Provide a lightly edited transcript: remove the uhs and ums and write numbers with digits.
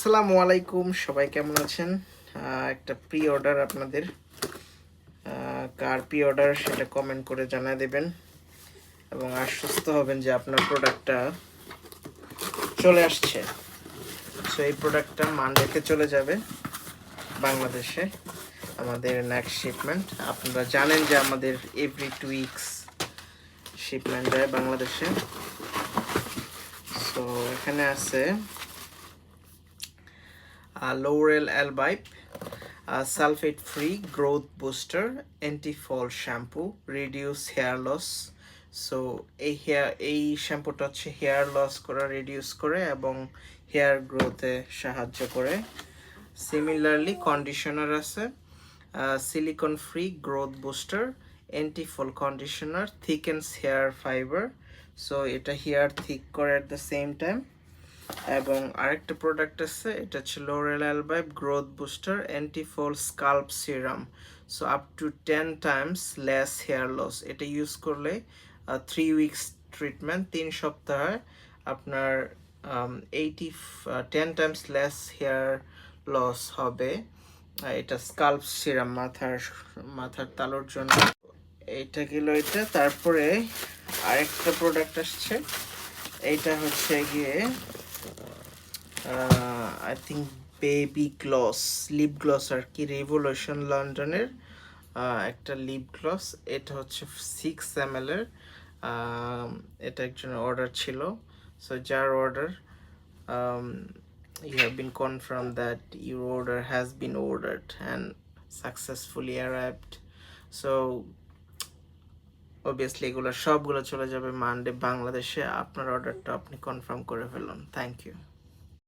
আসসালামু আলাইকুম, সবাই কেমন আছেন? একটা প্রি অর্ডার আপনাদের, কার প্রি অর্ডার সেটা কমেন্ট করে জানিয়ে দেবেন এবং আশ্বস্ত হবেন যে আপনার প্রোডাক্টটা চলে আসছে। সো এই প্রোডাক্টটা মানডেতে চলে যাবে বাংলাদেশে, আমাদের নেক্সট শিপমেন্ট। আপনারা জানেন যে আমাদের এভরি 2 উইকস শিপমেন্ট যায় বাংলাদেশে। সো এখানে আছে L'Oreal Elvive sulfate free growth booster anti-fall shampoo reduce hair loss. So এই শ্যাম্পুটা হচ্ছে হেয়ার লস করা রিডিউস করে এবং হেয়ার গ্রোথে সাহায্য করে। সিমিলারলি কন্ডিশনার আছে silicone free growth booster anti fall conditioner thickens hair fibre. So এটা হেয়ার থিক করে অ্যাট দ্য সেম টাইম। এবং আরেকটা প্রোডাক্ট আছে, এটা হচ্ছে L'Oreal Elvive growth booster anti fall scalp serum. So up to 10 times less hair loss. এটা use করলে 3 weeks treatment, 3 সপ্তাহে আপনার 10 টাইমস লেস হেয়ার লস হবে। এটা স্কাল্প সিরাম মাথার তালুর জন্য। এইটা গেল এটা। তারপরে আরেকটা প্রোডাক্ট আসছে, এইটা হচ্ছে গিয়ে I think baby gloss, lip gloss আর কি, রেভলিউশন লন্ডনের একটা লিপ গ্লস। এটা হচ্ছে 6 ml এর। এটা একজনের অর্ডার ছিল। সো যার order, you have been confirmed that your order has been ordered and successfully arrived. So obviously এগুলো সবগুলো চলে যাবে মানডে বাংলাদেশে। আপনার অর্ডারটা আপনি কনফার্ম করে ফেলুন। Thank you.